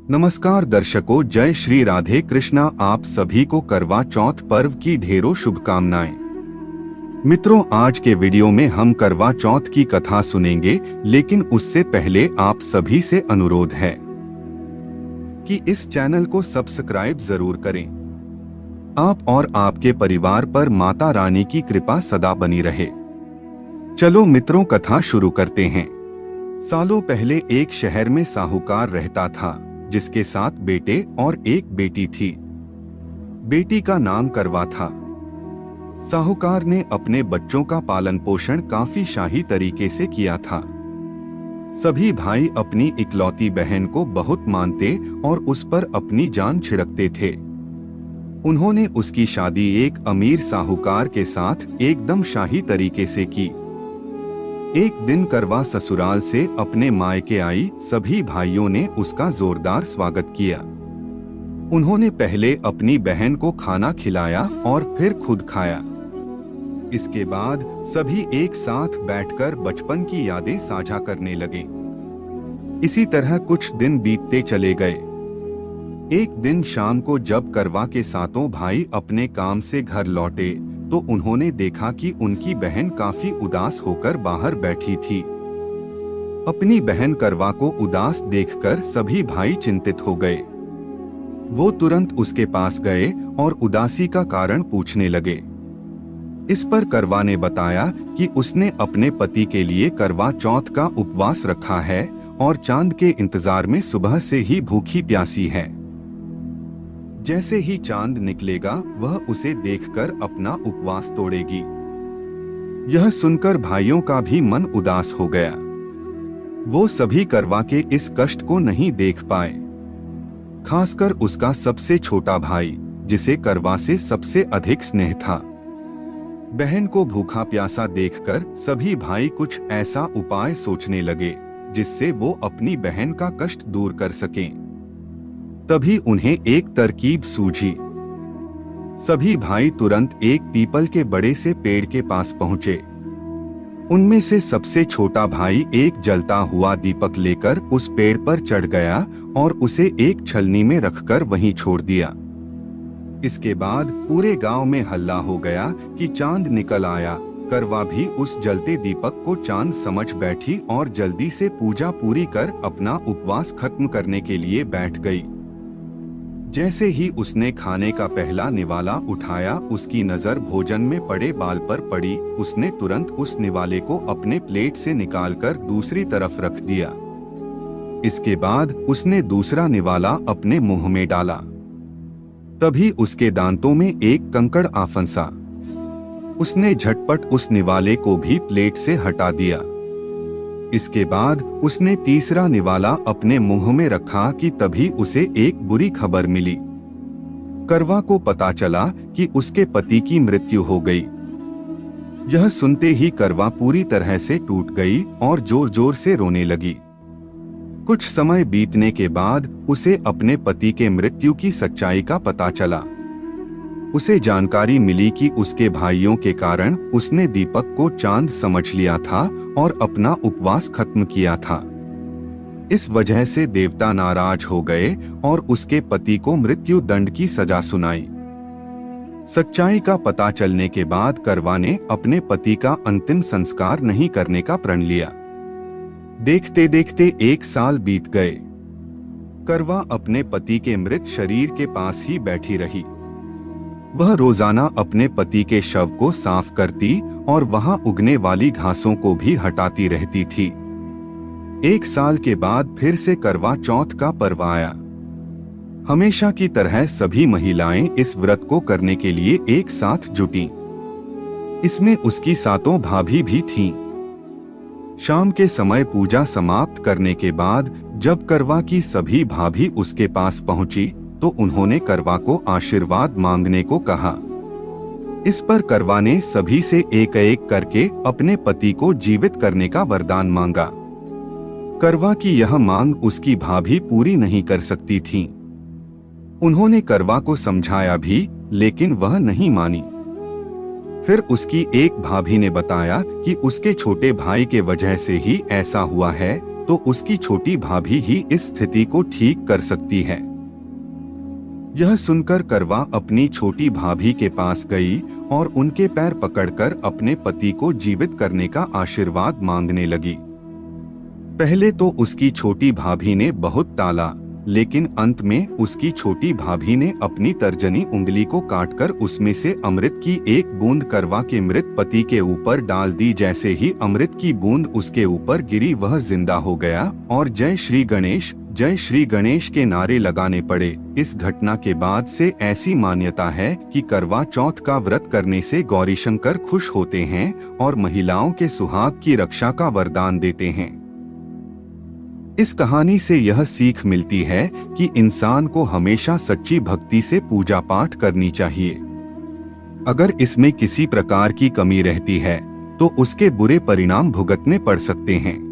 नमस्कार दर्शकों, जय श्री राधे कृष्णा। आप सभी को करवा चौथ पर्व की ढेरों शुभकामनाएं। मित्रों, आज के वीडियो में हम करवा चौथ की कथा सुनेंगे, लेकिन उससे पहले आप सभी से अनुरोध है कि इस चैनल को सब्सक्राइब जरूर करें। आप और आपके परिवार पर माता रानी की कृपा सदा बनी रहे। चलो मित्रों, कथा शुरू करते हैं। सालों पहले एक शहर में साहूकार रहता था, जिसके 7 बेटे और एक बेटी थी। बेटी का नाम करवा था। साहूकार ने अपने बच्चों का पालन पोषण काफी शाही तरीके से किया था। सभी भाई अपनी इकलौती बहन को बहुत मानते और उस पर अपनी जान छिड़कते थे। उन्होंने उसकी शादी एक अमीर साहूकार के साथ एकदम शाही तरीके से की। एक दिन करवा ससुराल से अपने मायके आई। सभी भाइयों ने उसका जोरदार स्वागत किया। उन्होंने पहले अपनी बहन को खाना खिलाया और फिर खुद खाया। इसके बाद सभी एक साथ बैठकर बचपन की यादें साझा करने लगे। इसी तरह कुछ दिन बीतते चले गए। एक दिन शाम को जब करवा के सातों भाई अपने काम से घर लौटे, तो उन्होंने देखा कि उनकी बहन काफी उदास होकर बाहर बैठी थी। अपनी बहन करवा को उदास देखकर सभी भाई चिंतित हो गए। वो तुरंत उसके पास गए और उदासी का कारण पूछने लगे। इस पर करवा ने बताया कि उसने अपने पति के लिए करवा चौथ का उपवास रखा है और चांद के इंतजार में सुबह से ही भूखी प्यासी है। जैसे ही चांद निकलेगा, वह उसे देखकर अपना उपवास तोड़ेगी। यह सुनकर भाइयों का भी मन उदास हो गया। वो सभी करवा के इस कष्ट को नहीं देख पाए, खासकर उसका सबसे छोटा भाई, जिसे करवा से सबसे अधिक स्नेह था। बहन को भूखा प्यासा देखकर सभी भाई कुछ ऐसा उपाय सोचने लगे जिससे वो अपनी बहन का कष्ट दूर कर सकें। तभी उन्हें एक तरकीब सूझी। सभी भाई तुरंत एक पीपल के बड़े से पेड़ के पास पहुंचे। उनमें से सबसे छोटा भाई एक जलता हुआ दीपक लेकर उस पेड़ पर चढ़ गया और उसे एक छलनी में रखकर वहीं छोड़ दिया। इसके बाद पूरे गांव में हल्ला हो गया कि चांद निकल आया। करवा भी उस जलते दीपक को चांद समझ बैठी और जल्दी से पूजा पूरी कर अपना उपवास खत्म करने के लिए बैठ गई। जैसे ही उसने खाने का पहला निवाला उठाया, उसकी नजर भोजन में पड़े बाल पर पड़ी। उसने तुरंत उस निवाले को अपने प्लेट से निकालकर दूसरी तरफ रख दिया। इसके बाद उसने दूसरा निवाला अपने मुंह में डाला। तभी उसके दांतों में एक कंकड़ आ फंसा। उसने झटपट उस निवाले को भी प्लेट से हटा दिया। इसके बाद उसने तीसरा निवाला अपने मुंह में रखा कि तभी उसे एक बुरी खबर मिली। करवा को पता चला कि उसके पति की मृत्यु हो गई। यह सुनते ही करवा पूरी तरह से टूट गई और जोर जोर से रोने लगी। कुछ समय बीतने के बाद उसे अपने पति के मृत्यु की सच्चाई का पता चला। उसे जानकारी मिली कि उसके भाइयों के कारण उसने दीपक को चांद समझ लिया था और अपना उपवास खत्म किया था। इस वजह से देवता नाराज हो गए और उसके पति को मृत्यु दंड की सजा सुनाई। सच्चाई का पता चलने के बाद करवा ने अपने पति का अंतिम संस्कार नहीं करने का प्रण लिया। देखते देखते 1 साल बीत गए। करवा अपने पति के मृत शरीर के पास ही बैठी रही। वह रोजाना अपने पति के शव को साफ करती और वहां उगने वाली घासों को भी हटाती रहती थी। 1 साल के बाद फिर से करवा चौथ का पर्व आया। हमेशा की तरह सभी महिलाएं इस व्रत को करने के लिए एक साथ जुटीं। इसमें उसकी 7 भाभी भी थीं। शाम के समय पूजा समाप्त करने के बाद जब करवा की सभी भाभी उसके पास पहुंची, तो उन्होंने करवा को आशीर्वाद मांगने को कहा। इस पर करवा ने सभी से एक एक करके अपने पति को जीवित करने का वरदान मांगा। करवा की यह मांग उसकी भाभी पूरी नहीं कर सकती थीं। उन्होंने करवा को समझाया भी, लेकिन वह नहीं मानी। फिर उसकी एक भाभी ने बताया कि उसके छोटे भाई के वजह से ही ऐसा हुआ है, तो उसकी छोटी भाभी ही इस स्थिति को ठीक कर सकती है। यह सुनकर करवा अपनी छोटी भाभी के पास गई और उनके पैर पकड़कर अपने पति को जीवित करने का आशीर्वाद मांगने लगी। पहले तो उसकी छोटी भाभी ने बहुत टाला, लेकिन अंत में उसकी छोटी भाभी ने अपनी तर्जनी उंगली को काटकर उसमें से अमृत की एक बूंद करवा के मृत पति के ऊपर डाल दी। जैसे ही अमृत की बूंद उसके ऊपर गिरी वह जिंदा हो गया और जय श्री गणेश के नारे लगाने पड़े। इस घटना के बाद से ऐसी मान्यता है कि करवा चौथ का व्रत करने से गौरीशंकर खुश होते हैं और महिलाओं के सुहाग की रक्षा का वरदान देते हैं। इस कहानी से यह सीख मिलती है कि इंसान को हमेशा सच्ची भक्ति से पूजा पाठ करनी चाहिए। अगर इसमें किसी प्रकार की कमी रहती है तो उसके बुरे परिणाम भुगतने पड़ सकते हैं।